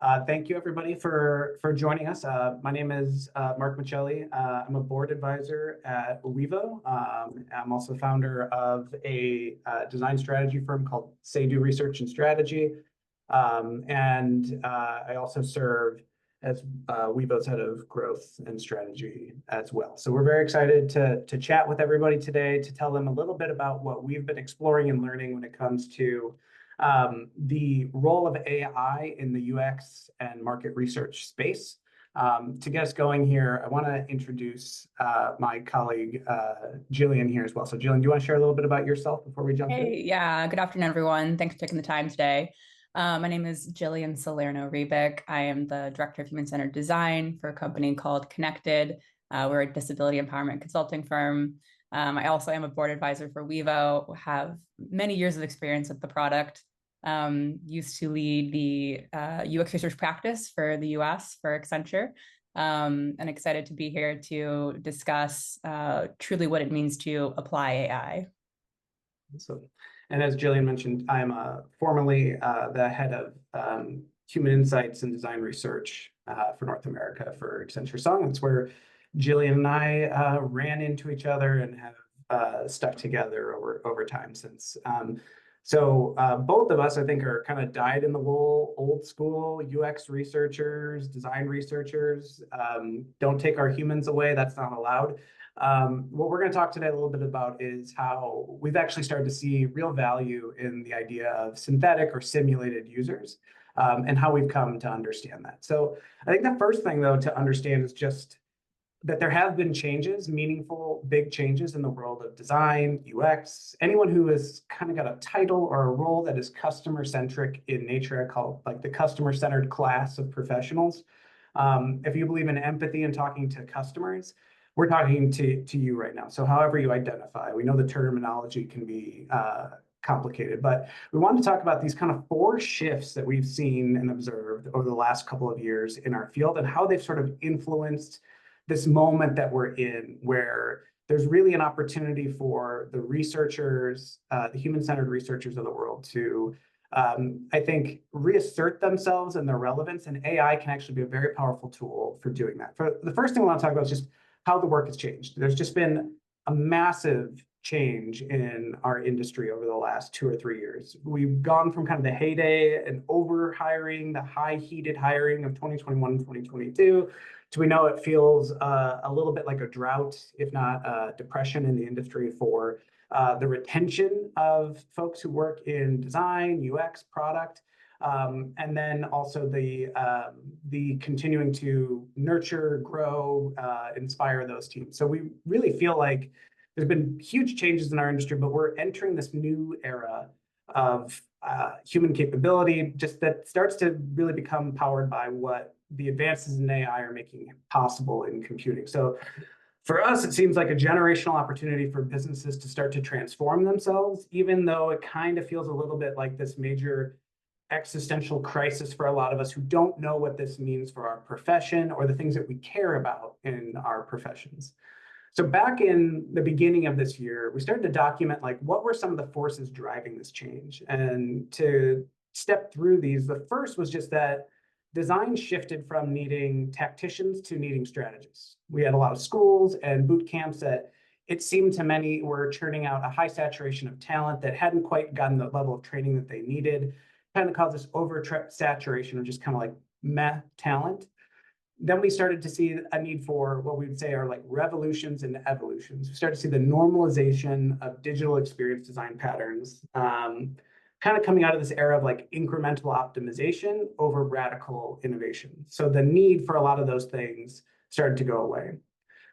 Thank you, everybody, for joining us. My name is Mark Michelli. I'm a board advisor at WEVO. I'm also founder of a design strategy firm called Say Do Research and Strategy. I also serve as WEVO's head of growth and strategy as well. So we're very excited to chat with everybody today, to tell them a little bit about what we've been exploring and learning when it comes to the role of AI in the UX and market research space. To get us going here, I want to introduce my colleague, Jillian, here as well. So Jillian, do you want to share a little bit about yourself before we jump in? Hey, yeah, good afternoon, everyone. Thanks for taking the time today. My name is Jillian Salerno-Rebick. I am the Director of Human-Centered Design for a company called Connected. We're a disability empowerment consulting firm. I also am a board advisor for WEVO, have many years of experience with the product. Used to lead the UX research practice for the US for Accenture. And excited to be here to discuss truly what it means to apply AI. So, and as Jillian mentioned, I'm formerly the head of human insights and design research for North America for Accenture Song. That's where Jillian and I ran into each other and have stuck together over time since. So both of us, I think, are kind of dyed in the wool, old school UX researchers, design researchers. Don't take our humans away. That's not allowed. What we're going to talk today a little bit about is how we've actually started to see real value in the idea of synthetic or simulated users, and how we've come to understand that. So I think the first thing, though, to understand is just that there have been changes, meaningful, big changes in the world of design, UX. Anyone who has kind of got a title or a role that is customer-centric in nature, I call it like the customer-centered class of professionals. If you believe in empathy and talking to customers, we're talking to you right now. So however you identify, we know the terminology can be complicated, but we wanted to talk about these kind of 4 shifts that we've seen and observed over the last couple of years in our field and how they've sort of influenced this moment that we're in, where there's really an opportunity for the researchers, the human-centered researchers of the world to, I think, reassert themselves and their relevance, and AI can actually be a very powerful tool for doing that. For the first thing I want to talk about is just how the work has changed. There's just been a massive change in our industry over the last 2 or 3 years. We've gone from kind of the heyday and over hiring, the high heated hiring of 2021 and 2022, to we know it feels a little bit like a drought, if not depression in the industry for the retention of folks who work in design, UX, product, and then also the continuing to nurture, grow, inspire those teams. So we really feel like there's been huge changes in our industry, but we're entering this new era of human capability, just that starts to really become powered by what the advances in AI are making possible in computing. So for us, it seems like a generational opportunity for businesses to start to transform themselves, even though it kind of feels a little bit like this major existential crisis for a lot of us who don't know what this means for our profession or the things that we care about in our professions. So back in the beginning of this year, we started to document like what were some of the forces driving this change. And to step through these, the first was just that design shifted from needing tacticians to needing strategists. We had a lot of schools and boot camps that it seemed to many were churning out a high saturation of talent that hadn't quite gotten the level of training that they needed. Kind of caused this over-saturation of just kind of like meh talent. Then we started to see a need for what we would say are like revolutions and evolutions. We started to see the normalization of digital experience design patterns, kind of coming out of this era of like incremental optimization over radical innovation. So the need for a lot of those things started to go away.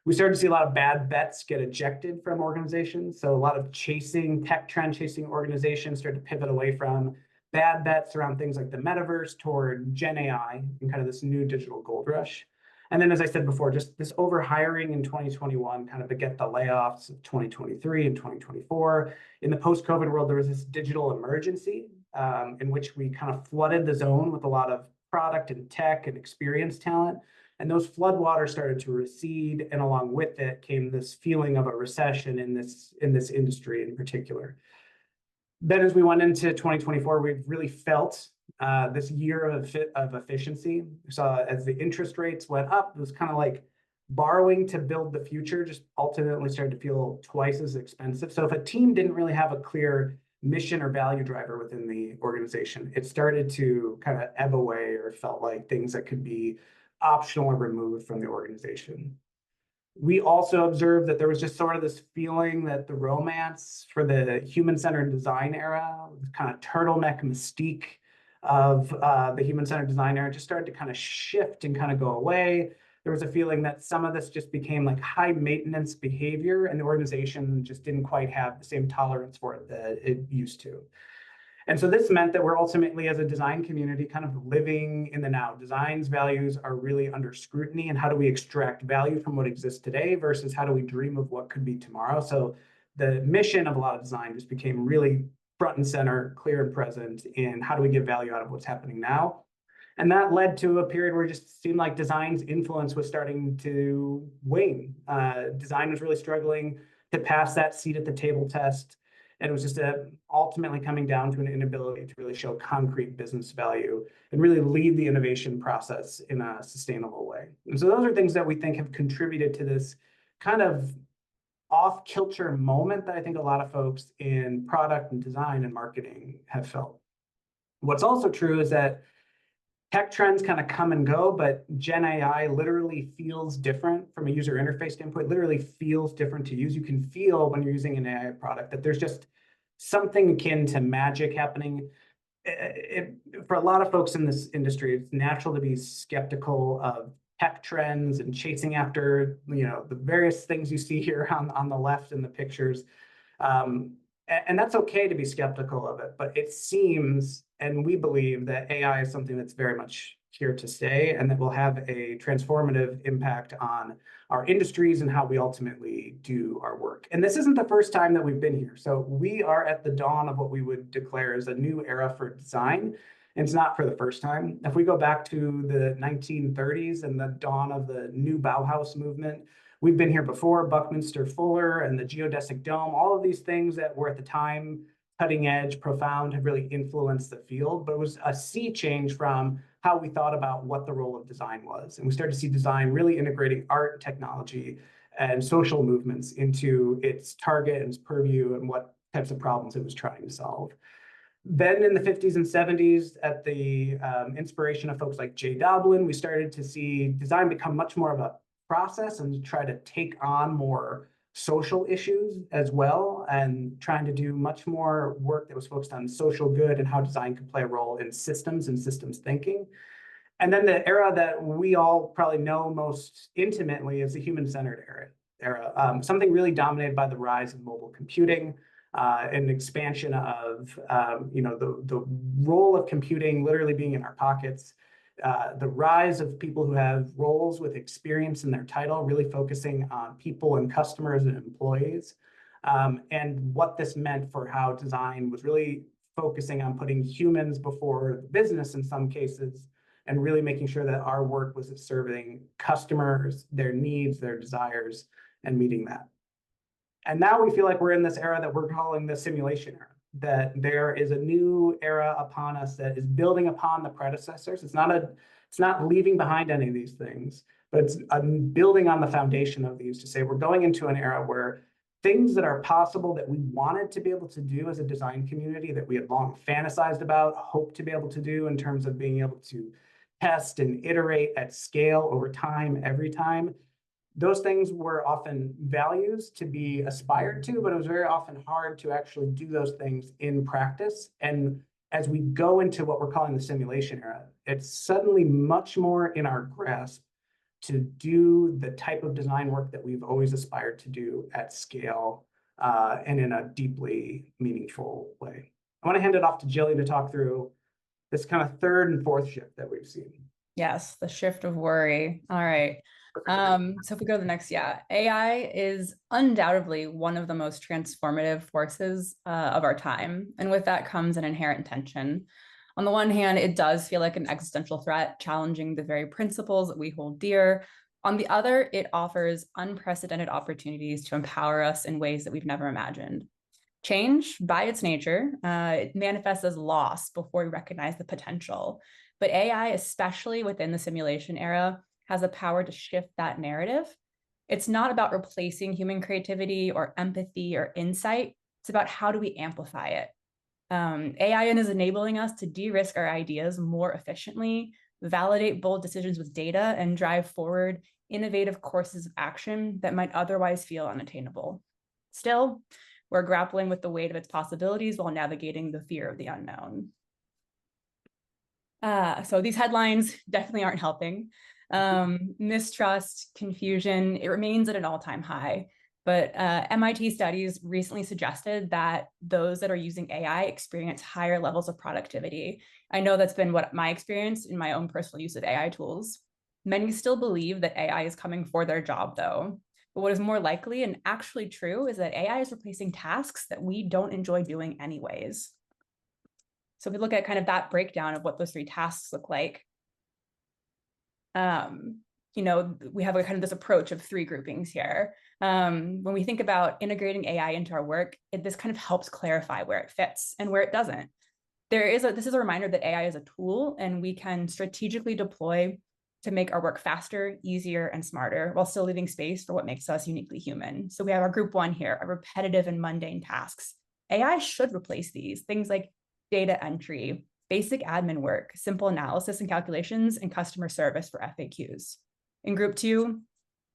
We started to see a lot of bad bets get ejected from organizations. So a lot of tech trend chasing organizations started to pivot away from bad bets around things like the metaverse toward Gen AI and kind of this new digital gold rush. And then, as I said before, just this over hiring in 2021 kind of beget the layoffs of 2023 and 2024. In the post-COVID world, there was this digital emergency in which we kind of flooded the zone with a lot of product and tech and experience talent. And those floodwaters started to recede, and along with it came this feeling of a recession in this industry in particular. Then as we went into 2024, we've really felt this year of efficiency. We saw as the interest rates went up, it was kind of like borrowing to build the future just ultimately started to feel twice as expensive. So if a team didn't really have a clear mission or value driver within the organization, it started to kind of ebb away or felt like things that could be optional or removed from the organization. We also observed that there was just sort of this feeling that the romance for the human-centered design era, the kind of turtleneck mystique of the human-centered design era just started to kind of shift and kind of go away. There was a feeling that some of this just became like high maintenance behavior and the organization just didn't quite have the same tolerance for it that it used to. And so this meant that we're ultimately, as a design community, kind of living in the now. Design's values are really under scrutiny, and how do we extract value from what exists today versus how do we dream of what could be tomorrow? So the mission of a lot of design just became really front and center, clear and present in how do we get value out of what's happening now. And that led to a period where it just seemed like design's influence was starting to wane. Design was really struggling to pass that seat at the table test. And it was just ultimately coming down to an inability to really show concrete business value and really lead the innovation process in a sustainable way. And so those are things that we think have contributed to this kind of off-kilter moment that I think a lot of folks in product and design and marketing have felt. What's also true is that tech trends kind of come and go, but Gen AI literally feels different from a user interface standpoint, literally feels different to use. You can feel when you're using an AI product that there's just something akin to magic happening. For a lot of folks in this industry, it's natural to be skeptical of tech trends and chasing after, the various things you see here on the left in the pictures. And that's okay to be skeptical of it, but it seems, and we believe that AI is something that's very much here to stay and that will have a transformative impact on our industries and how we ultimately do our work. And this isn't the first time that we've been here. So we are at the dawn of what we would declare as a new era for design. And it's not for the first time. If we go back to the 1930s and the dawn of the new Bauhaus movement, we've been here before, Buckminster Fuller and the geodesic dome, all of these things that were at the time cutting edge, profound, have really influenced the field, but it was a sea change from how we thought about what the role of design was. And we started to see design really integrating art, technology, and social movements into its target and its purview and what types of problems it was trying to solve. Then in the 50s and 70s, at the inspiration of folks like Jay Doblin, we started to see design become much more of a process and try to take on more social issues as well, and trying to do much more work that was focused on social good and how design could play a role in systems and systems thinking. And then the era that we all probably know most intimately is the human-centered era. Something really dominated by the rise of mobile computing, an expansion of the role of computing literally being in our pockets. The rise of people who have roles with experience in their title, really focusing on people and customers and employees, and what this meant for how design was really focusing on putting humans before the business in some cases, and really making sure that our work was serving customers, their needs, their desires, and meeting that. And now we feel like we're in this era that we're calling the simulation era, that there is a new era upon us that is building upon the predecessors. It's not leaving behind any of these things, but it's building on the foundation of these to say we're going into an era where things that are possible that we wanted to be able to do as a design community, that we had long fantasized about, hoped to be able to do in terms of being able to test and iterate at scale over time, every time. Those things were often values to be aspired to, but it was very often hard to actually do those things in practice. And as we go into what we're calling the simulation era, it's suddenly much more in our grasp to do the type of design work that we've always aspired to do at scale and in a deeply meaningful way. I want to hand it off to Jillian to talk through this kind of third and fourth shift that we've seen. Yes, the shift of worry. All right. So if we go to the next, AI is undoubtedly one of the most transformative forces of our time. And with that comes an inherent tension. On the one hand, it does feel like an existential threat, challenging the very principles that we hold dear. On the other, it offers unprecedented opportunities to empower us in ways that we've never imagined. Change, by its nature, it manifests as loss before we recognize the potential. But AI, especially within the simulation era, has the power to shift that narrative. It's not about replacing human creativity or empathy or insight. It's about how do we amplify it. AI is enabling us to de-risk our ideas more efficiently, validate bold decisions with data, and drive forward innovative courses of action that might otherwise feel unattainable. Still, we're grappling with the weight of its possibilities while navigating the fear of the unknown. So these headlines definitely aren't helping. Mistrust, confusion, it remains at an all-time high. But MIT studies recently suggested that those that are using AI experience higher levels of productivity. I know that's been what my experience in my own personal use of AI tools. Many still believe that AI is coming for their job, though. But what is more likely and actually true is that AI is replacing tasks that we don't enjoy doing anyways. So if we look at kind of that breakdown of what those three tasks look like, we have a kind of this approach of three groupings here. When we think about integrating AI into our work, this kind of helps clarify where it fits and where it doesn't. This is a reminder that AI is a tool and we can strategically deploy to make our work faster, easier, and smarter while still leaving space for what makes us uniquely human. So we have our group one here, our repetitive and mundane tasks. AI should replace these, things like data entry, basic admin work, simple analysis and calculations, and customer service for FAQs. In group two,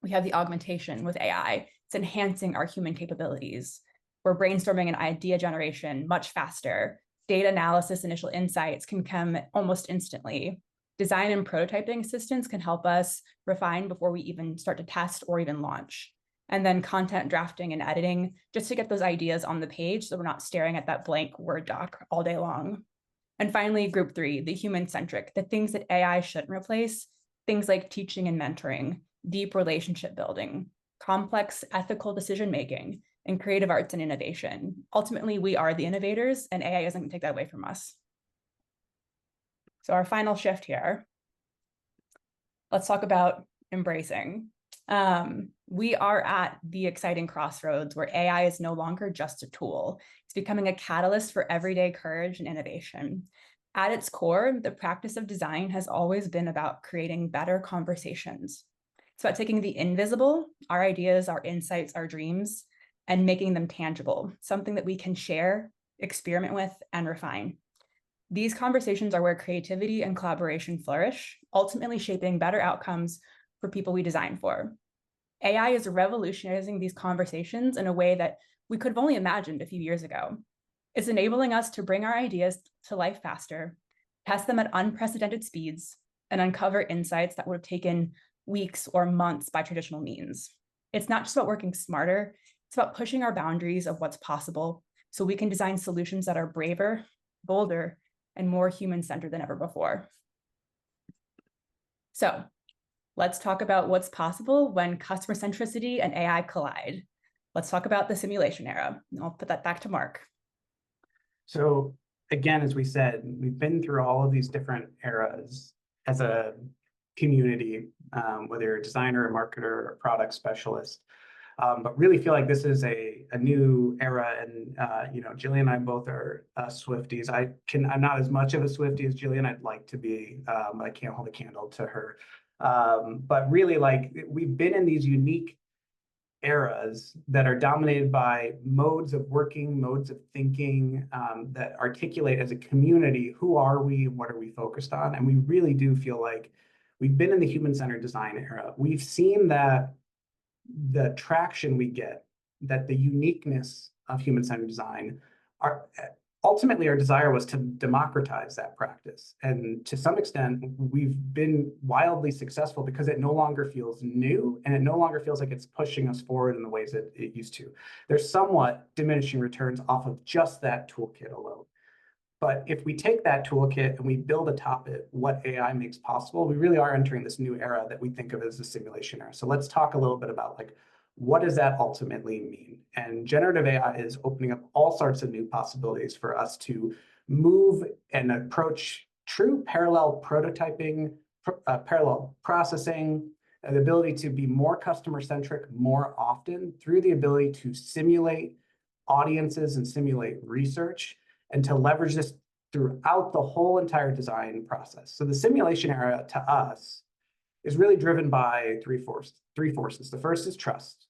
we have the augmentation with AI. It's enhancing our human capabilities. We're brainstorming and idea generation much faster. Data analysis, initial insights can come almost instantly. Design and prototyping assistance can help us refine before we even start to test or even launch. And then content drafting and editing, just to get those ideas on the page so we're not staring at that blank Word doc all day long. And finally, group three, the human-centric, the things that AI shouldn't replace, things like teaching and mentoring, deep relationship building, complex ethical decision-making, and creative arts and innovation. Ultimately, we are the innovators, and AI isn't going to take that away from us. So our final shift here, let's talk about embracing. We are at the exciting crossroads where AI is no longer just a tool. It's becoming a catalyst for everyday courage and innovation. At its core, the practice of design has always been about creating better conversations. It's about taking the invisible, our ideas, our insights, our dreams, and making them tangible, something that we can share, experiment with, and refine. These conversations are where creativity and collaboration flourish, ultimately shaping better outcomes for people we design for. AI is revolutionizing these conversations in a way that we could have only imagined a few years ago. It's enabling us to bring our ideas to life faster, test them at unprecedented speeds, and uncover insights that would have taken weeks or months by traditional means. It's not just about working smarter, it's about pushing our boundaries of what's possible so we can design solutions that are braver, bolder, and more human-centered than ever before. So let's talk about what's possible when customer centricity and AI collide. Let's talk about the simulation era. I'll put that back to Mark. So again, as we said, we've been through all of these different eras as a community, whether you're a designer, a marketer, or a product specialist. But really feel like this is a new era, and Jillian and I both are Swifties. I'm not as much of a Swiftie as Jillian. I'd like to be. I can't hold a candle to her. But really, like, we've been in these unique eras that are dominated by modes of working, modes of thinking that articulate as a community who are we, what are we focused on, and we really do feel like we've been in the human-centered design era. We've seen that the traction we get, that the uniqueness of human-centered design, ultimately our desire was to democratize that practice. And to some extent, we've been wildly successful because it no longer feels new and it no longer feels like it's pushing us forward in the ways that it used to. There's somewhat diminishing returns off of just that toolkit alone. But if we take that toolkit and we build atop it what AI makes possible, we really are entering this new era that we think of as the simulation era. So let's talk a little bit about, like, what does that ultimately mean? And generative AI is opening up all sorts of new possibilities for us to move and approach true parallel prototyping, parallel processing, the ability to be more customer-centric more often through the ability to simulate audiences and simulate research, and to leverage this throughout the whole entire design process. So the simulation era to us is really driven by three forces. The first is trust.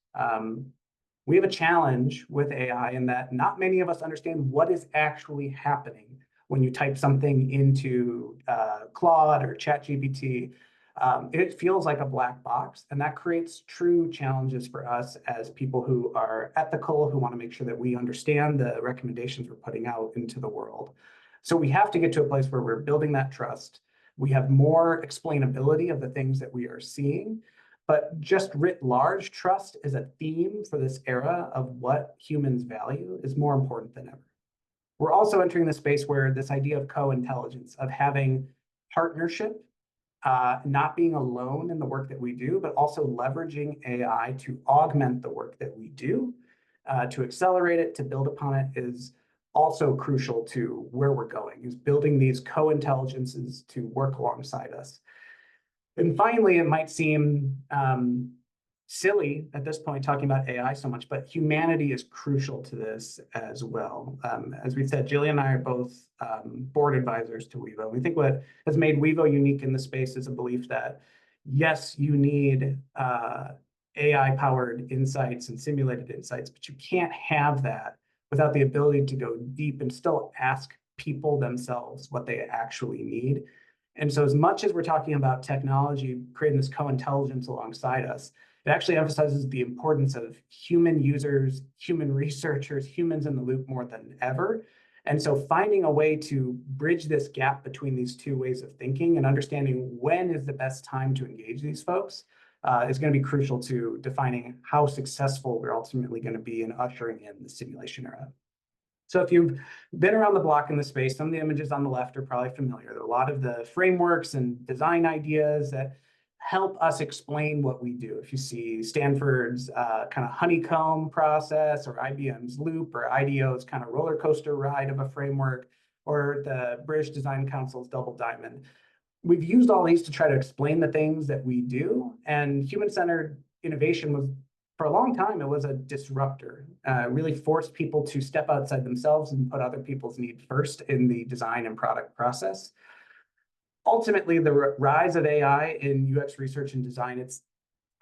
We have a challenge with AI in that not many of us understand what is actually happening when you type something into Claude or ChatGPT. It feels like a black box, and that creates true challenges for us as people who are ethical, who want to make sure that we understand the recommendations we're putting out into the world. So we have to get to a place where we're building that trust. We have more explainability of the things that we are seeing, but just writ large, trust is a theme for this era of what humans value is more important than ever. We're also entering the space where this idea of co-intelligence, of having partnership, not being alone in the work that we do, but also leveraging AI to augment the work that we do, to accelerate it, to build upon it, is also crucial to where we're going, is building these co-intelligences to work alongside us. And finally, it might seem silly at this point talking about AI so much, but humanity is crucial to this as well. As we said, Jillian and I are both board advisors to WEVO. We think what has made WEVO unique in the space is a belief that, yes, you need AI-powered insights and simulated insights, but you can't have that without the ability to go deep and still ask people themselves what they actually need. And so as much as we're talking about technology, creating this co-intelligence alongside us, it actually emphasizes the importance of human users, human researchers, humans in the loop more than ever. And so finding a way to bridge this gap between these two ways of thinking and understanding when is the best time to engage these folks is going to be crucial to defining how successful we're ultimately going to be in ushering in the simulation era. So if you've been around the block in the space, some of the images on the left are probably familiar. There are a lot of the frameworks and design ideas that help us explain what we do. If you see Stanford's kind of honeycomb process, or IBM's Loop, or IDEO's kind of roller coaster ride of a framework, or the British Design Council's Double Diamond, we've used all these to try to explain the things that we do. And human-centered innovation was, for a long time, it was a disruptor. Really forced people to step outside themselves and put other people's needs first in the design and product process. Ultimately, the rise of AI in UX research and design,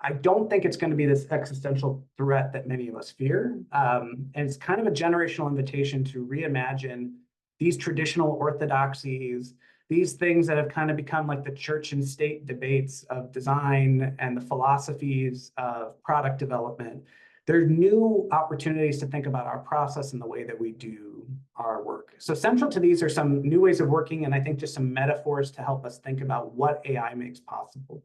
I don't think it's going to be this existential threat that many of us fear. And it's kind of a generational invitation to reimagine these traditional orthodoxies, these things that have kind of become like the church and state debates of design and the philosophies of product development. There are new opportunities to think about our process and the way that we do our work. So central to these are some new ways of working, and I think just some metaphors to help us think about what AI makes possible.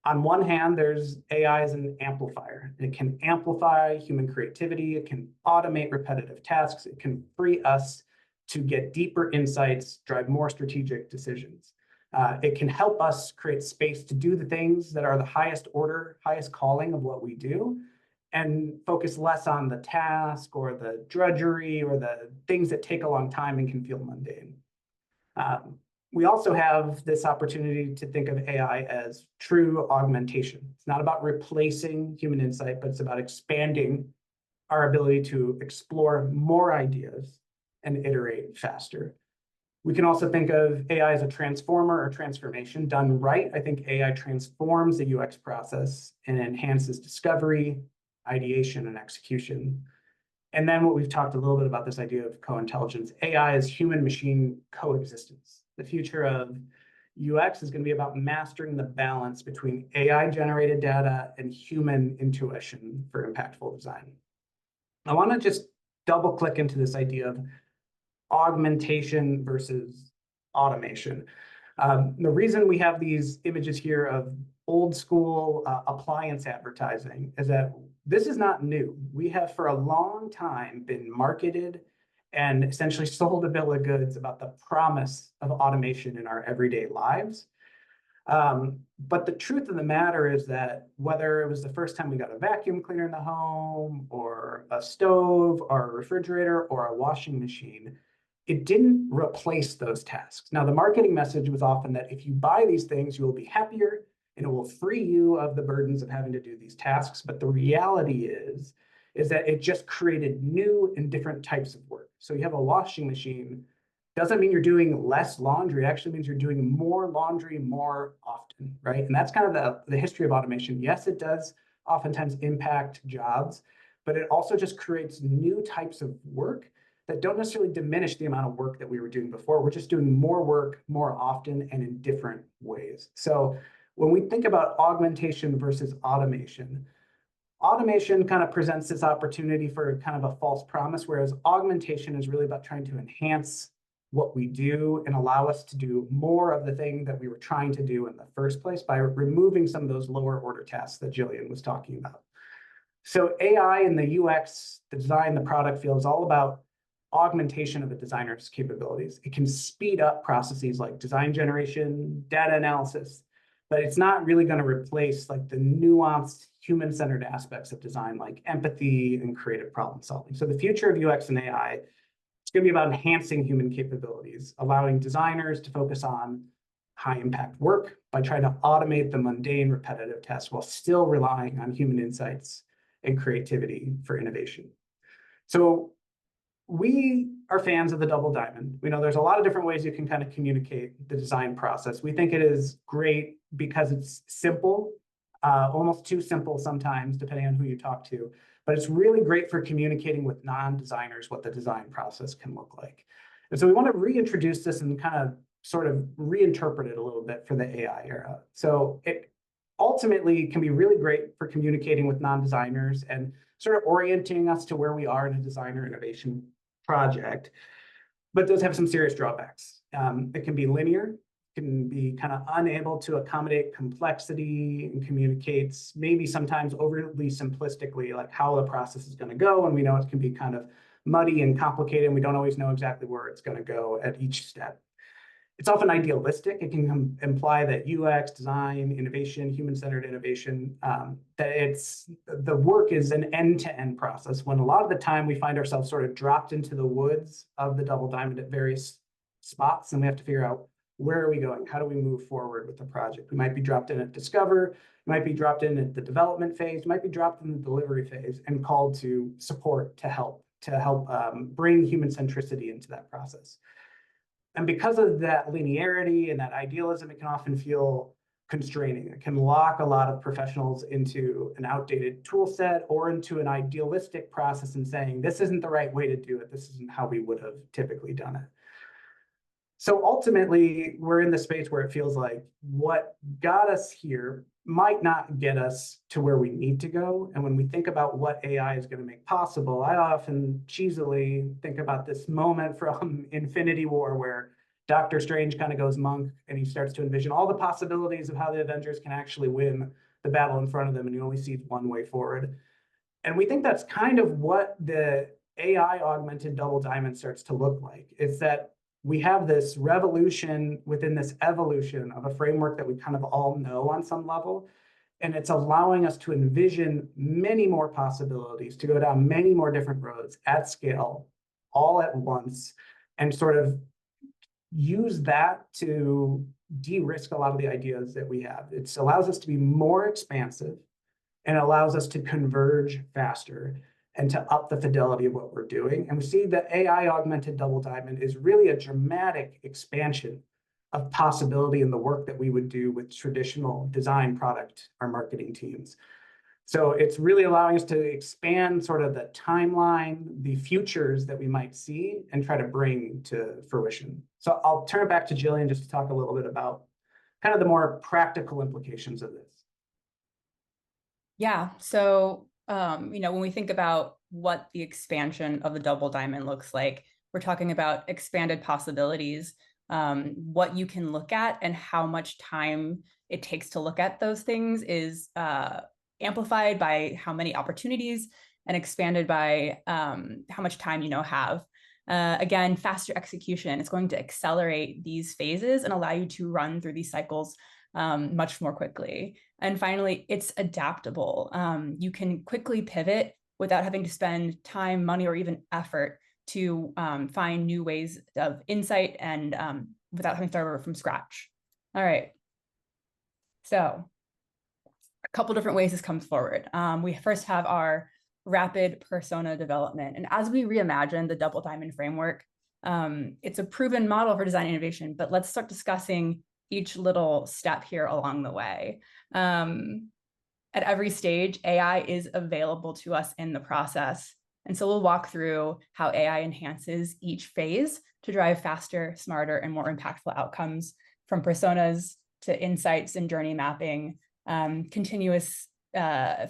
On one hand, there's AI as an amplifier. It can amplify human creativity. It can automate repetitive tasks. It can free us to get deeper insights, drive more strategic decisions. It can help us create space to do the things that are the highest order, highest calling of what we do, and focus less on the task or the drudgery or the things that take a long time and can feel mundane. We also have this opportunity to think of AI as true augmentation. It's not about replacing human insight, but it's about expanding our ability to explore more ideas and iterate faster. We can also think of AI as a transformer or transformation. Done right, I think AI transforms the UX process and enhances discovery, ideation, and execution. And then what we've talked a little bit about, this idea of co-intelligence. AI is human-machine coexistence. The future of UX is going to be about mastering the balance between AI-generated data and human intuition for impactful design. I want to just double-click into this idea of augmentation versus automation. The reason we have these images here of old school appliance advertising is that this is not new. We have for a long time been marketed and essentially sold a bill of goods about the promise of automation in our everyday lives. But the truth of the matter is that whether it was the first time we got a vacuum cleaner in the home, or a stove, or a refrigerator, or a washing machine, it didn't replace those tasks. Now, the marketing message was often that if you buy these things, you will be happier and it will free you of the burdens of having to do these tasks. But the reality is is that it just created new and different types of work. So you have a washing machine, doesn't mean you're doing less laundry. It actually means you're doing more laundry more often, right? And that's kind of the history of automation. Yes, it does oftentimes impact jobs, but it also just creates new types of work that don't necessarily diminish the amount of work that we were doing before. We're just doing more work more often and in different ways. So when we think about augmentation versus automation, automation kind of presents this opportunity for kind of a false promise, whereas augmentation is really about trying to enhance what we do and allow us to do more of the thing that we were trying to do in the first place by removing some of those lower order tasks that Jillian was talking about. So AI in the UX, the design, the product field is all about augmentation of a designer's capabilities. It can speed up processes like design generation, data analysis, but it's not really going to replace like the nuanced human-centered aspects of design like empathy and creative problem solving. So the future of UX and AI, it's going to be about enhancing human capabilities, allowing designers to focus on high impact work by trying to automate the mundane repetitive tasks while still relying on human insights and creativity for innovation. So we are fans of the double diamond. We know there's a lot of different ways you can kind of communicate the design process. We think it is great because it's simple, almost too simple sometimes, depending on who you talk to. But it's really great for communicating with non-designers what the design process can look like. And so we want to reintroduce this and kind of sort of reinterpret it a little bit for the AI era. So it ultimately can be really great for communicating with non-designers and sort of orienting us to where we are in a designer innovation project, but does have some serious drawbacks. It can be linear, can be kind of unable to accommodate complexity and communicates maybe sometimes overly simplistically like how the process is going to go. And we know it can be kind of muddy and complicated, and we don't always know exactly where it's going to go at each step. It's often idealistic. It can imply that UX, design, innovation, human-centered innovation, that the work is an end-to-end process, when a lot of the time we find ourselves sort of dropped into the woods of the double diamond at various spots, and we have to figure out where are we going? How do we move forward with the project? We might be dropped in at discover, might be dropped in at the development phase, might be dropped in the delivery phase and called to support, to help bring human centricity into that process. And because of that linearity and that idealism, it can often feel constraining. It can lock a lot of professionals into an outdated tool set or into an idealistic process and saying, this isn't the right way to do it. This isn't how we would have typically done it. So ultimately, we're in the space where it feels like what got us here might not get us to where we need to go. And when we think about what AI is going to make possible, I often cheesily think about this moment from Infinity War where Doctor Strange kind of goes monk and he starts to envision all the possibilities of how the Avengers can actually win the battle in front of them, and he only sees one way forward. And we think that's kind of what the AI augmented double diamond starts to look like. It's that we have this revolution within this evolution of a framework that we kind of all know on some level. And it's allowing us to envision many more possibilities, to go down many more different roads at scale, all at once, and sort of use that to de-risk a lot of the ideas that we have. It allows us to be more expansive and allows us to converge faster and to up the fidelity of what we're doing. And we see that AI augmented double diamond is really a dramatic expansion of possibility in the work that we would do with traditional design, product, or marketing teams. So it's really allowing us to expand sort of the timeline, the futures that we might see and try to bring to fruition. So I'll turn it back to Jillian just to talk a little bit about kind of the more practical implications of this. Yeah, so when we think about what the expansion of the double diamond looks like, we're talking about expanded possibilities, what you can look at and how much time it takes to look at those things is amplified by how many opportunities and expanded by how much time have. Again, faster execution is going to accelerate these phases and allow you to run through these cycles much more quickly. And finally, it's adaptable. You can quickly pivot without having to spend time, money, or even effort to find new ways of insight and without having to start over from scratch. All right. So a couple different ways this comes forward. We first have our rapid persona development. And as we reimagine the double diamond framework, it's a proven model for design innovation, but let's start discussing each little step here along the way. At every stage, AI is available to us in the process. And so we'll walk through how AI enhances each phase to drive faster, smarter, and more impactful outcomes, from personas to insights and journey mapping, continuous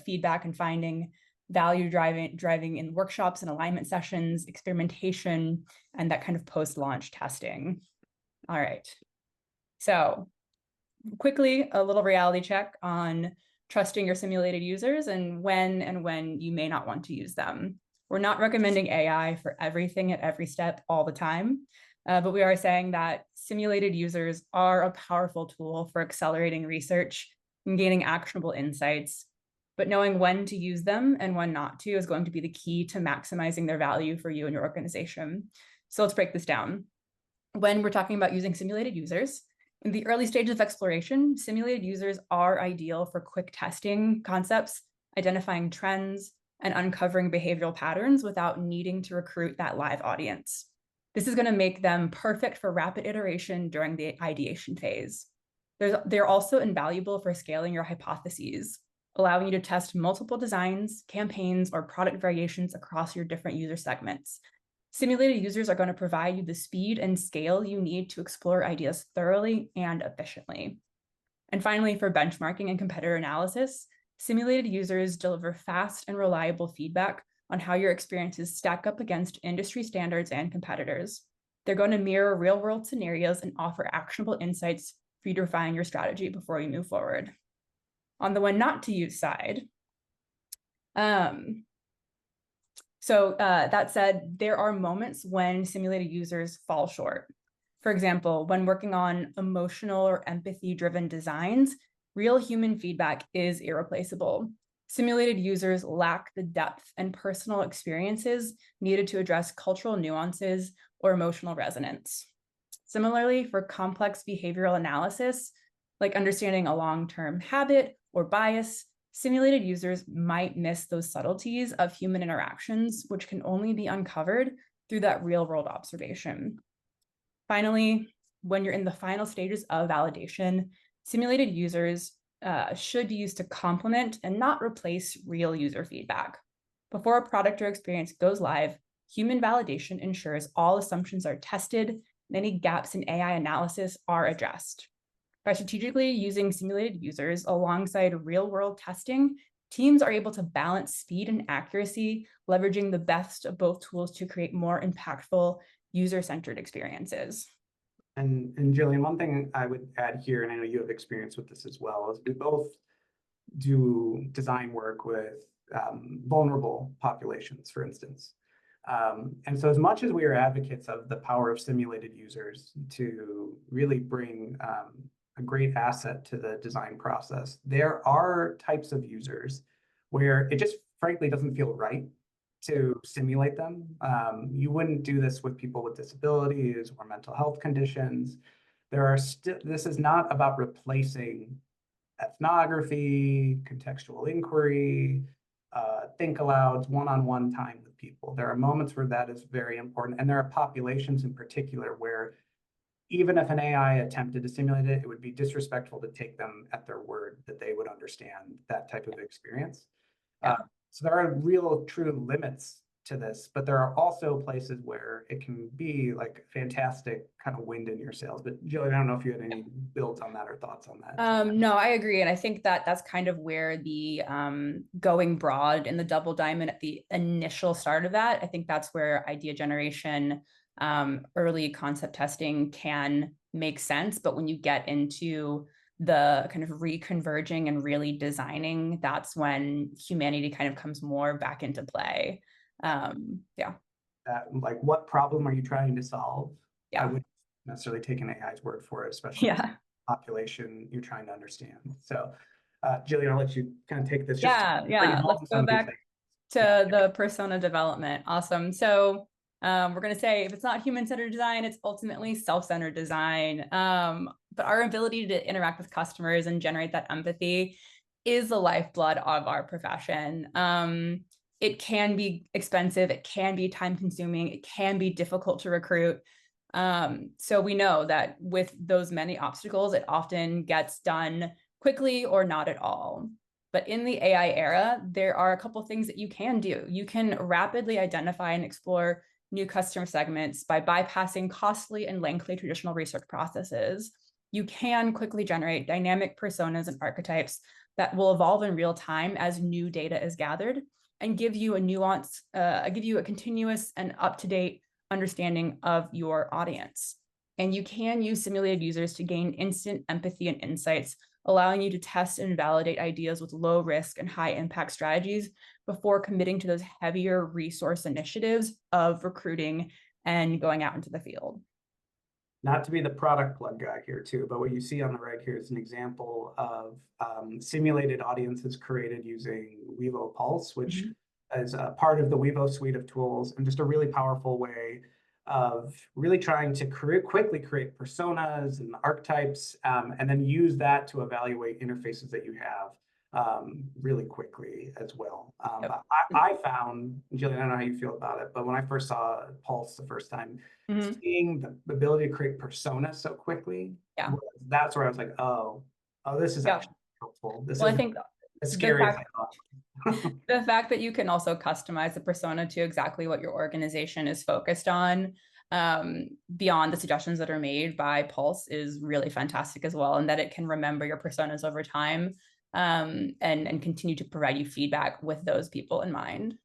feedback and finding, value driving in workshops and alignment sessions, experimentation, and that kind of post-launch testing. All right. So quickly, a little reality check on trusting your simulated users and when you may not want to use them. We're not recommending AI for everything at every step all the time, but we are saying that simulated users are a powerful tool for accelerating research and gaining actionable insights, but knowing when to use them and when not to is going to be the key to maximizing their value for you and your organization. So let's break this down. When we're talking about using simulated users, in the early stages of exploration, simulated users are ideal for quick testing concepts, identifying trends, and uncovering behavioral patterns without needing to recruit that live audience. This is going to make them perfect for rapid iteration during the ideation phase. They're also invaluable for scaling your hypotheses, allowing you to test multiple designs, campaigns, or product variations across your different user segments. Simulated users are going to provide you the speed and scale you need to explore ideas thoroughly and efficiently. And finally, for benchmarking and competitor analysis, simulated users deliver fast and reliable feedback on how your experiences stack up against industry standards and competitors. They're going to mirror real-world scenarios and offer actionable insights for you to refine your strategy before you move forward. On the when not to use side, that said, there are moments when simulated users fall short. For example, when working on emotional or empathy-driven designs, real human feedback is irreplaceable. Simulated users lack the depth and personal experiences needed to address cultural nuances or emotional resonance. Similarly, for complex behavioral analysis, like understanding a long-term habit or bias, simulated users might miss those subtleties of human interactions, which can only be uncovered through that real-world observation. Finally, when you're in the final stages of validation, simulated users should be used to complement and not replace real user feedback. Before a product or experience goes live, human validation ensures all assumptions are tested and any gaps in AI analysis are addressed. By strategically using simulated users alongside real-world testing, teams are able to balance speed and accuracy, leveraging the best of both tools to create more impactful, user-centered experiences. And Jillian, one thing I would add here, and I know you have experience with this as well, is we both do design work with vulnerable populations, for instance. And so as much as we are advocates of the power of simulated users to really bring a great asset to the design process, there are types of users where it just frankly doesn't feel right to simulate them. You wouldn't do this with people with disabilities or mental health conditions. This is not about replacing ethnography, contextual inquiry, think alouds, one-on-one time with people. There are moments where that is very important, and there are populations in particular where even if an AI attempted to simulate it, it would be disrespectful to take them at their word that they would understand that type of experience. Yeah. So there are real true limits to this, but there are also places where it can be like fantastic kind of wind in your sails. But Jillian, I don't know if you had any builds on that or thoughts on that. No, I agree. And I think that that's kind of where the going broad in the double diamond at the initial start of that, I think that's where idea generation, early concept testing can make sense. But when you get into the kind of reconverging and really designing, that's when humanity kind of comes more back into play. Yeah. Like, what problem are you trying to solve? Yeah. I wouldn't necessarily take an AI's word for it, especially population you're trying to understand. So, Jillian, I'll let you kind of take this. Yeah. Let's go back to the persona development. Awesome. So we're going to say if it's not human-centered design, it's ultimately self-centered design. But our ability to interact with customers and generate that empathy is the lifeblood of our profession. it can be expensive, it can be time consuming, it can be difficult to recruit. So we know that with those many obstacles, it often gets done quickly or not at all. But in the AI era, there are a couple of things that you can do. You can rapidly identify and explore new customer segments by bypassing costly and lengthy traditional research processes. You can quickly generate dynamic personas and archetypes that will evolve in real time as new data is gathered and give you a continuous and up-to-date understanding of your audience. And you can use simulated users to gain instant empathy and insights, allowing you to test and validate ideas with low risk and high impact strategies before committing to those heavier resource initiatives of recruiting and going out into the field. Not to be the product plug guy here too, but what you see on the right here is an example of simulated audiences created using WEVO Pulse, which is a part of the WEVO suite of tools, and just a really powerful way of really trying to quickly create personas and archetypes, and then use that to evaluate interfaces that you have really quickly as well. Yep. I found, Jillian, I don't know how you feel about it, but when I first saw Pulse the first time, seeing the ability to create personas so quickly, that's where I was like, oh, this is actually helpful. This is I think as scary as I thought. The fact that you can also customize the persona to exactly what your organization is focused on, beyond the suggestions that are made by Pulse, is really fantastic as well, and that it can remember your personas over time, and continue to provide you feedback with those people in mind.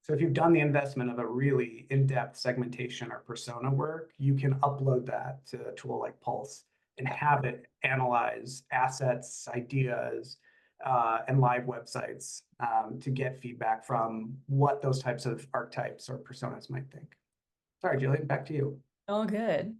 So if you've done the investment of a really in-depth segmentation or persona work, you can upload that to a tool like Pulse and have it analyze assets, ideas, and live websites to get feedback from what those types of archetypes or personas might think. Sorry, Jillian, back to you. Oh, good.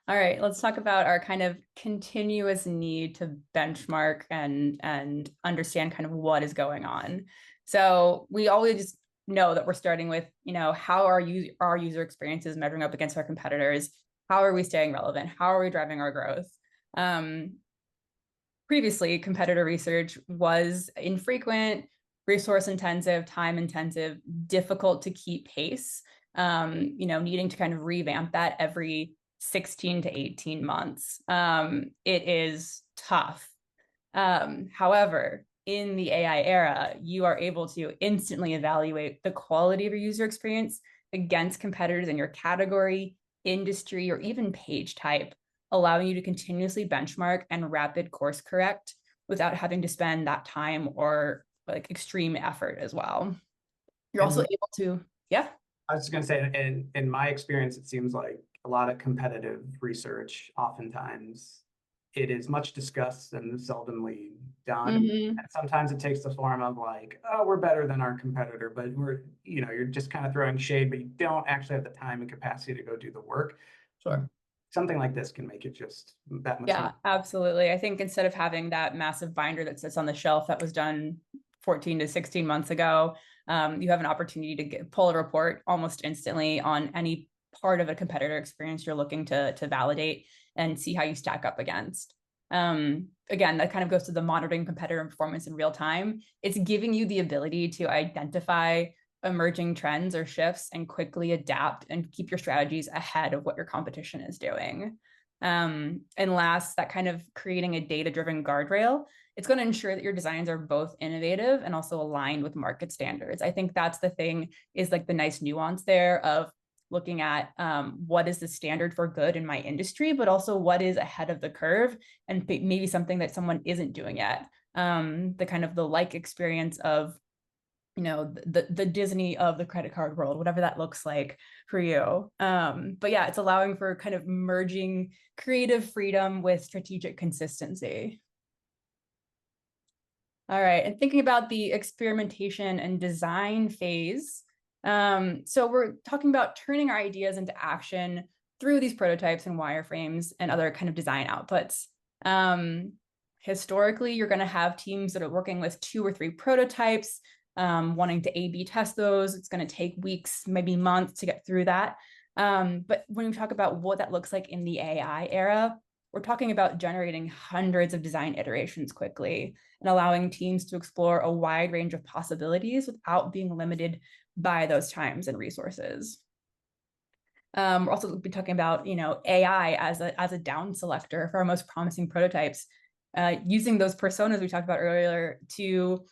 All right, let's talk about our kind of continuous need to benchmark and understand kind of what is going on. So we always know that we're starting with, how are our user experiences measuring up against our competitors? How are we staying relevant? How are we driving our growth? Previously, competitor research was infrequent, resource intensive, time intensive, difficult to keep pace, needing to kind of revamp that every 16 to 18 months. It is tough. However, in the AI era, you are able to instantly evaluate the quality of your user experience against competitors in your category, industry, or even page type, allowing you to continuously benchmark and rapid course correct without having to spend that time or like extreme effort as well. You're also able to, I was just going to say, in my experience, it seems like a lot of competitive research, oftentimes it is much discussed and seldomly done. And sometimes it takes the form of like, oh, we're better than our competitor, but you're just kind of throwing shade, but you don't actually have the time and capacity to go do the work. Sure. Something like this can make it just that much. Yeah, absolutely. I think instead of having that massive binder that sits on the shelf that was done 14 to 16 months ago, you have an opportunity to pull a report almost instantly on any part of a competitor experience you're looking to validate and see how you stack up against. Again, that kind of goes to the monitoring competitor performance in real time. It's giving you the ability to identify emerging trends or shifts and quickly adapt and keep your strategies ahead of what your competition is doing. And last, that kind of creating a data-driven guardrail, it's going to ensure that your designs are both innovative and also aligned with market standards. I think that's the thing, is like the nice nuance there of looking at what is the standard for good in my industry, but also what is ahead of the curve and maybe something that someone isn't doing yet. The kind of the like experience of, the Disney of the credit card world, whatever that looks like for you. But yeah, it's allowing for kind of merging creative freedom with strategic consistency. All right, and thinking about the experimentation and design phase. So we're talking about turning our ideas into action through these prototypes and wireframes and other kind of design outputs. Historically, you're going to have teams that are working with 2 or 3 prototypes, wanting to A/B test those. It's going to take weeks, maybe months to get through that. But when we talk about what that looks like in the AI era, we're talking about generating hundreds of design iterations quickly and allowing teams to explore a wide range of possibilities without being limited by those times and resources. We're also be talking about, AI as a down selector for our most promising prototypes, using those personas we talked about earlier to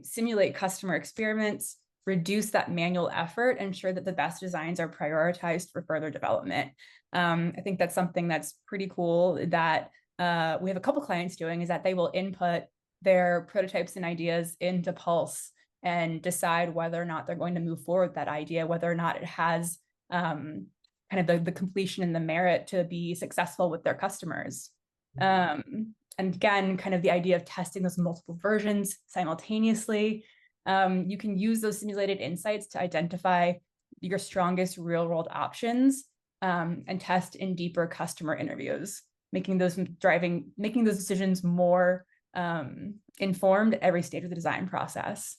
simulate customer experiments, reduce that manual effort, ensure that the best designs are prioritized for further development. I think that's something that's pretty cool that we have a couple clients doing, is that they will input their prototypes and ideas into Pulse and decide whether or not they're going to move forward with that idea, whether or not it has kind of the completion and the merit to be successful with their customers. And again, kind of the idea of testing those multiple versions simultaneously. You can use those simulated insights to identify your strongest real world options and test in deeper customer interviews, making those decisions more informed at every stage of the design process.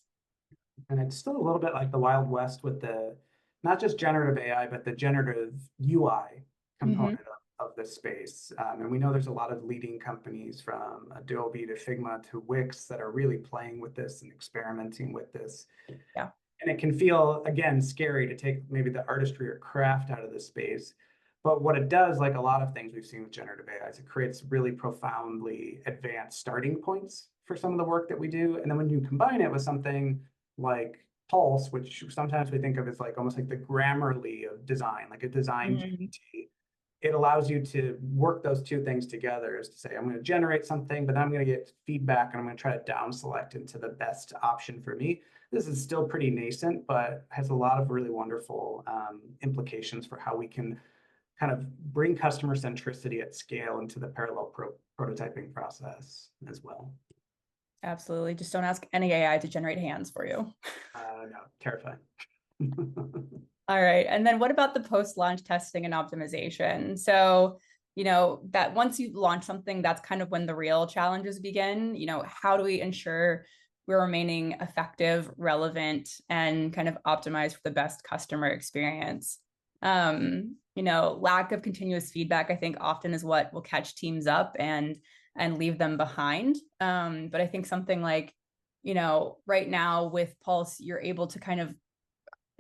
And it's still a little bit like the Wild West with the, not just generative AI, but the generative UI component of this space. And we know there's a lot of leading companies from Adobe to Figma to Wix that are really playing with this and experimenting with this. Yeah. And it can feel, again, scary to take maybe the artistry or craft out of this space. But what it does, like a lot of things we've seen with generative AI, is it creates really profoundly advanced starting points for some of the work that we do. And then when you combine it with something like Pulse, which sometimes we think of as like almost like the Grammarly of design, like a design GPT, it allows you to work those two things together, is to say, I'm going to generate something, but then I'm going to get feedback and I'm going to try to down select into the best option for me. This is still pretty nascent, but has a lot of really wonderful implications for how we can kind of bring customer centricity at scale into the parallel prototyping process as well. Absolutely. Just don't ask any AI to generate hands for you. No, terrifying. All right. And then what about the post-launch testing and optimization? So, that once you launch something, that's kind of when the real challenges begin. How do we ensure we're remaining effective, relevant, and kind of optimized for the best customer experience? Lack of continuous feedback, I think, often is what will catch teams up and leave them behind. But I think something like, right now with Pulse, you're able to kind of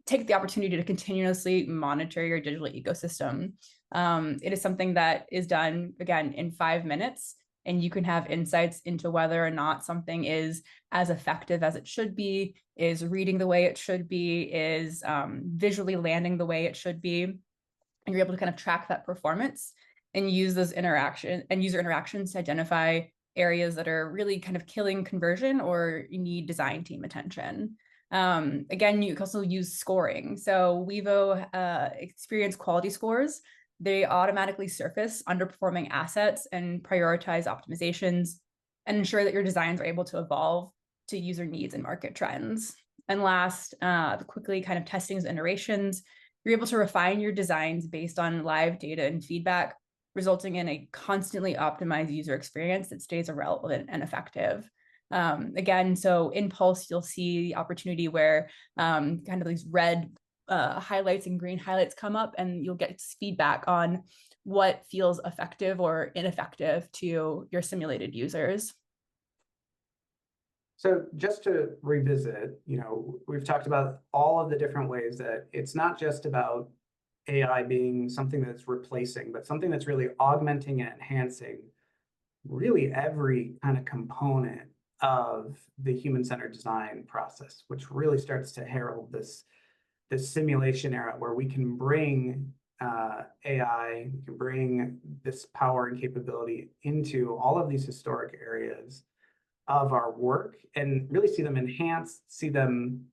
take the opportunity to continuously monitor your digital ecosystem. It is something that is done, again, in 5 minutes, and you can have insights into whether or not something is as effective as it should be, is reading the way it should be, is visually landing the way it should be. And you're able to kind of track that performance and use those user interactions to identify areas that are really kind of killing conversion or you need design team attention. Again, you can also use scoring. So WEVO experience quality scores, they automatically surface underperforming assets and prioritize optimizations and ensure that your designs are able to evolve to user needs and market trends. And last, quickly kind of testing those iterations, you're able to refine your designs based on live data and feedback, resulting in a constantly optimized user experience that stays relevant and effective. Again, so in Pulse, you'll see the opportunity where kind of these red highlights and green highlights come up, and you'll get feedback on what feels effective or ineffective to your simulated users. So just to revisit, we've talked about all of the different ways that it's not just about AI being something that's replacing, but something that's really augmenting and enhancing really every kind of component of the human-centered design process, which really starts to herald this simulation era where we can bring AI, we can bring this power and capability into all of these historic areas of our work and really see them enhanced, see them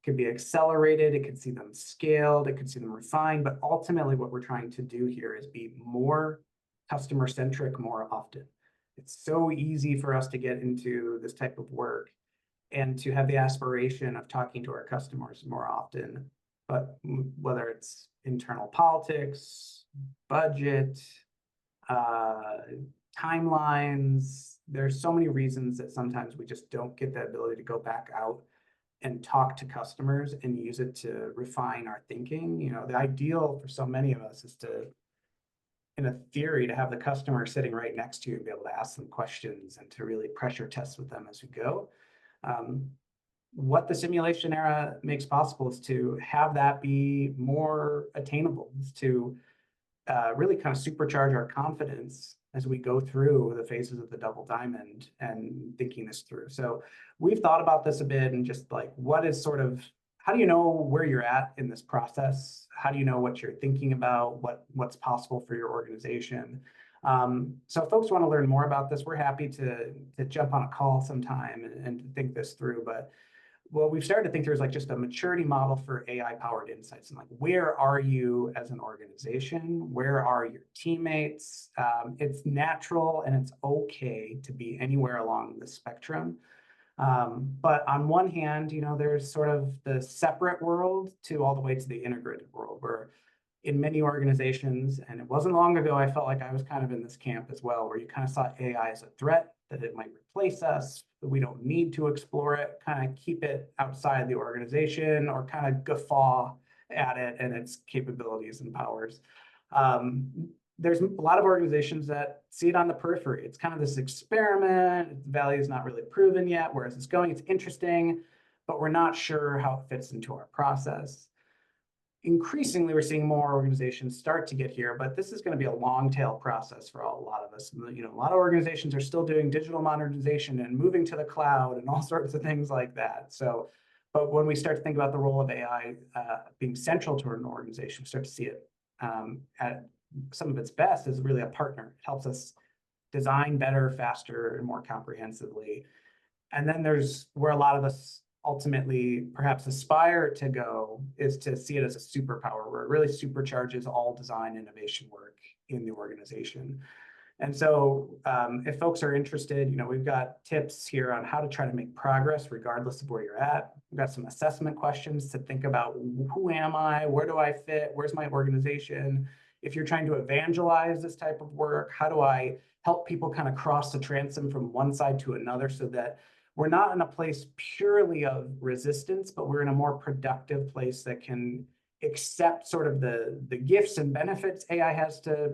could be accelerated, it could see them scaled, it could see them refined, but ultimately what we're trying to do here is be more customer-centric more often. It's so easy for us to get into this type of work and to have the aspiration of talking to our customers more often, but whether it's internal politics, budget, timelines, there's so many reasons that sometimes we just don't get the ability to go back out and talk to customers and use it to refine our thinking. The ideal for so many of us is to in a theory to have the customer sitting right next to you and be able to ask them questions and to really pressure test with them as we go. What the simulation era makes possible is to have that be more attainable, is to really kind of supercharge our confidence as we go through the phases of the double diamond and thinking this through. So we've thought about this a bit and just like, what is sort of, how do you know where you're at in this process? How do you know what you're thinking about, what's possible for your organization? So if folks want to learn more about this, we're happy to jump on a call sometime and to think this through. But what we've started to think through is like just a maturity model for AI-powered insights, and like, where are you as an organization? Where are your teammates? It's natural and it's okay to be anywhere along the spectrum. But on one hand, there's sort of the separate world to all the way to the integrated world, where in many organizations, and it wasn't long ago, I felt like I was kind of in this camp as well, where you kind of saw AI as a threat, that it might replace us, that we don't need to explore it, kind of keep it outside the organization, or kind of guffaw at it and its capabilities and powers. There's a lot of organizations that see it on the periphery. It's kind of this experiment. The value is not really proven yet. Whereas it's going, it's interesting, but we're not sure how it fits into our process. Increasingly, we're seeing more organizations start to get here, but this is going to be a long tail process for a lot of us. A lot of organizations are still doing digital modernization and moving to the cloud and all sorts of things like that. So, but when we start to think about the role of AI being central to an organization, we start to see it at some of its best as really a partner. It helps us design better, faster, and more comprehensively. And then there's where a lot of us ultimately perhaps aspire to go, is to see it as a superpower where it really supercharges all design innovation work in the organization. And so if folks are interested, we've got tips here on how to try to make progress regardless of where you're at. We've got some assessment questions to think about: who am I? Where do I fit? Where's my organization? If you're trying to evangelize this type of work, how do I help people kind of cross the transom from one side to another, so that we're not in a place purely of resistance, but we're in a more productive place that can accept sort of the gifts and benefits AI has to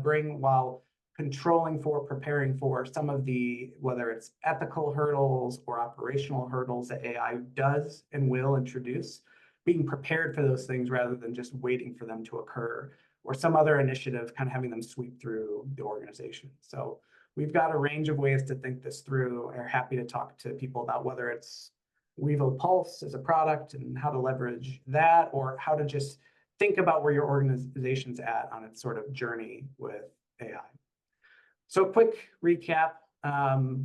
bring, while preparing for some of the, whether it's ethical hurdles or operational hurdles that AI does and will introduce, being prepared for those things rather than just waiting for them to occur, or some other initiative kind of having them sweep through the organization. So we've got a range of ways to think this through, and are happy to talk to people about whether it's WEVO Pulse as a product and how to leverage that, or how to just think about where your organization's at on its sort of journey with AI. So quick recap,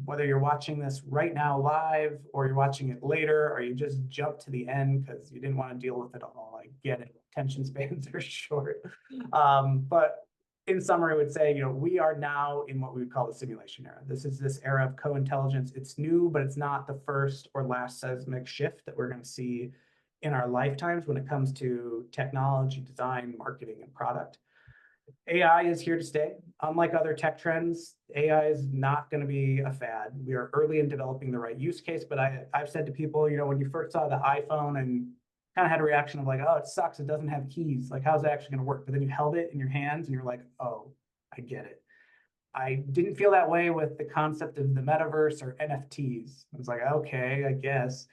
whether you're watching this right now live, or you're watching it later, or you just jumped to the end because you didn't want to deal with it all, I get it, attention spans are short. But in summary, I would say, we are now in what we would call the simulation era. This is this era of co-intelligence. It's new, but it's not the first or last seismic shift that we're going to see in our lifetimes when it comes to technology, design, marketing, and product. AI is here to stay. Unlike other tech trends, AI is not going to be a fad. We are early in developing the right use case, but I've said to people, when you first saw the iPhone and kind of had a reaction of like, oh, it sucks, it doesn't have keys. Like, how's that actually going to work? But then you held it in your hands and you're like, oh, I get it. I didn't feel that way with the concept of the metaverse or NFTs. I was like, okay, I guess.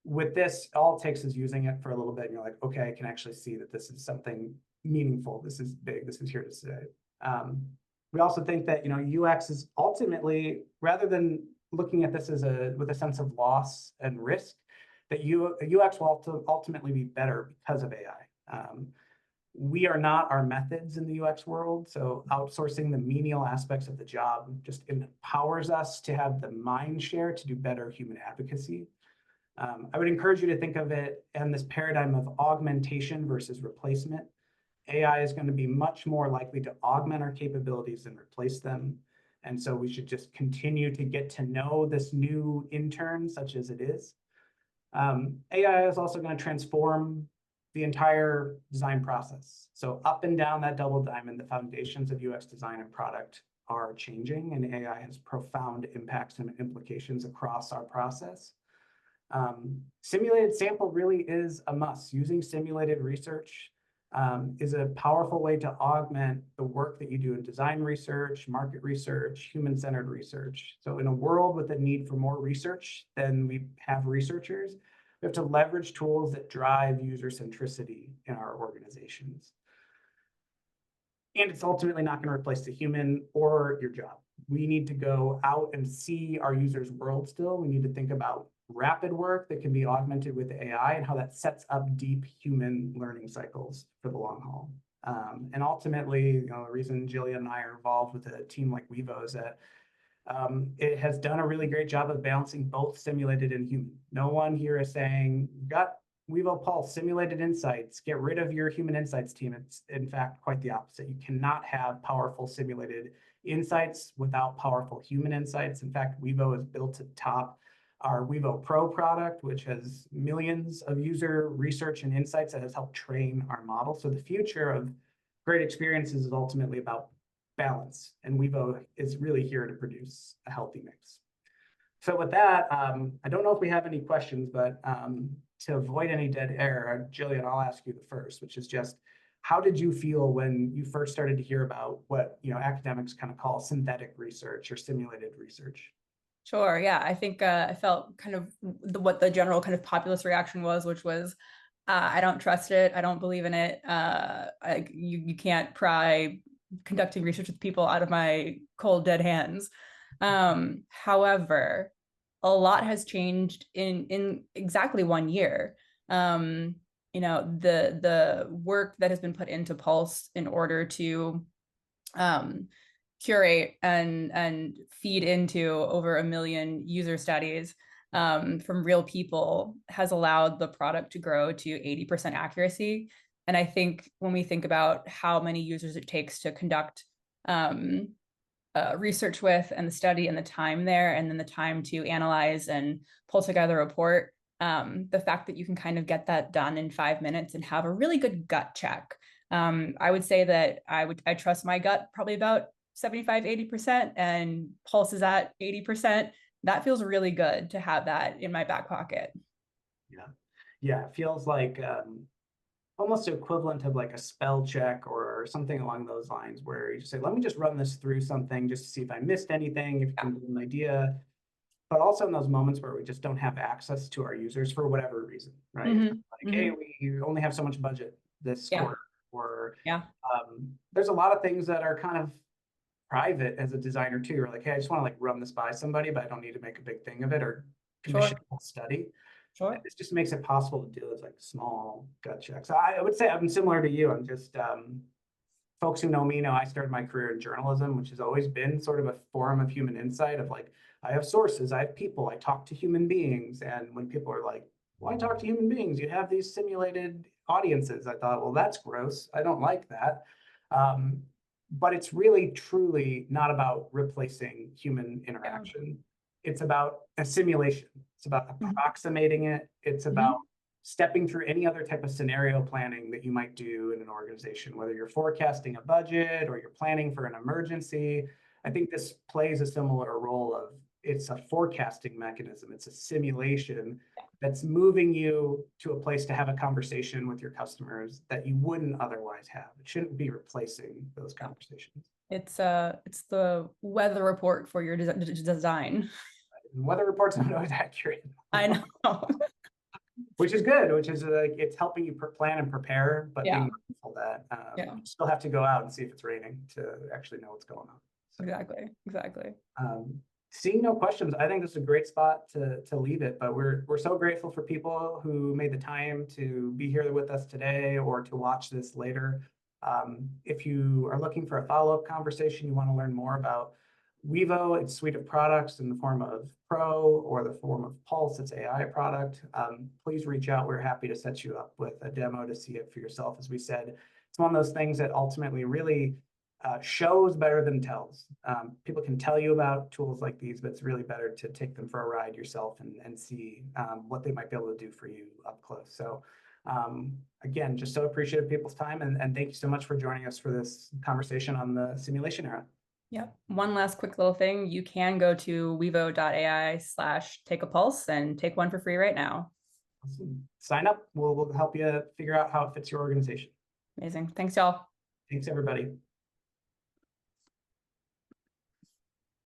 With this, all it takes is using it for a little bit, and you're like, okay, I can actually see that this is something meaningful. This is big. This is here to stay. We also think that UX is ultimately, rather than looking at this as with a sense of loss and risk, that UX will ultimately be better because of AI. We are not our methods in the UX world, so outsourcing the menial aspects of the job just empowers us to have the mind share to do better human advocacy. I would encourage you to think of it in this paradigm of augmentation versus replacement. AI is going to be much more likely to augment our capabilities than replace them. And so we should just continue to get to know this new intern, such as it is. AI is also going to transform the entire design process. So up and down that double diamond, the foundations of UX design and product are changing, and AI has profound impacts and implications across our process. Simulated sample really is a must. Using simulated research is a powerful way to augment the work that you do in design research, market research, human-centered research. So in a world with a need for more research than we have researchers, we have to leverage tools that drive user centricity in our organizations. And it's ultimately not going to replace the human or your job. We need to go out and see our users' world still. We need to think about rapid work that can be augmented with AI and how that sets up deep human learning cycles for the long haul. And ultimately, the reason Jillian and I are involved with a team like WEVO is that it has done a really great job of balancing both simulated and human. No one here is saying, got WEVO Pulse, simulated insights, get rid of your human insights team. It's in fact quite the opposite. You cannot have powerful simulated insights without powerful human insights. In fact, WEVO is built to top our WEVO Pro product, which has millions of user research and insights that has helped train our model. So the future of great experiences is ultimately about balance, and WEVO is really here to produce a healthy mix. So with that, I don't know if we have any questions, but to avoid any dead air, Jillian, I'll ask you the first, which is just, how did you feel when you first started to hear about what academics kind of call synthetic research or simulated research? Sure. Yeah, I think I felt kind of what the general kind of populist reaction was, which was, I don't trust it. I don't believe in it. You can't pry conducting research with people out of my cold, dead hands. However, a lot has changed in exactly 1 year. The work that has been put into Pulse in order to curate and feed into over 1 million user studies from real people has allowed the product to grow to 80% accuracy. And I think when we think about how many users it takes to conduct research with, and the study and the time there, and then the time to analyze and pull together a report, the fact that you can kind of get that done in 5 minutes and have a really good gut check. I would say that I trust my gut probably about 75-80%, and Pulse is at 80%. That feels really good to have that in my back pocket. Yeah, it feels like almost equivalent of like a spell check or something along those lines, where you just say, let me just run this through something just to see if I missed anything, if you can get an idea. But also in those moments where we just don't have access to our users for whatever reason, right? Like, hey, we only have so much budget this quarter, or there's a lot of things that are kind of private as a designer too. You're like, hey, I just want to like run this by somebody, but I don't need to make a big thing of it or commission a whole study. Sure. This just makes it possible to do those like small gut checks. I would say I'm similar to you. I'm just folks who know me know I started my career in journalism, which has always been sort of a forum of human insight of like, I have sources, I have people, I talk to human beings. And when people are like, why talk to human beings? You have these simulated audiences. I thought, well, that's gross. I don't like that. But it's really, truly not about replacing human interaction. It's about a simulation. It's about approximating it. It's about stepping through any other type of scenario planning that you might do in an organization, whether you're forecasting a budget or you're planning for an emergency. I think this plays a similar role of, it's a forecasting mechanism. It's a simulation that's moving you to a place to have a conversation with your customers that you wouldn't otherwise have. It shouldn't be replacing those conversations. It's the weather report for your design. And weather reports are not always accurate. I know. Which is good, which is like, it's helping you plan and prepare, but being mindful that you still have to go out and see if it's raining to actually know what's going on. So, exactly. Seeing no questions, I think this is a great spot to leave it, but we're so grateful for people who made the time to be here with us today or to watch this later. If you are looking for a follow-up conversation, you want to learn more about WEVO, its suite of products in the form of Pro or the form of Pulse, its AI product, please reach out. We're happy to set you up with a demo to see it for yourself. As we said, it's one of those things that ultimately really shows better than tells. People can tell you about tools like these, but it's really better to take them for a ride yourself and see what they might be able to do for you up close. So again, just so appreciative of people's time, and thank you so much for joining us for this conversation on the simulation era. Yep. One last quick little thing. You can go to wevo.ai/take-a-pulse and take one for free right now. Awesome. Sign up. We'll help you figure out how it fits your organization. Amazing. Thanks, y'all. Thanks, everybody.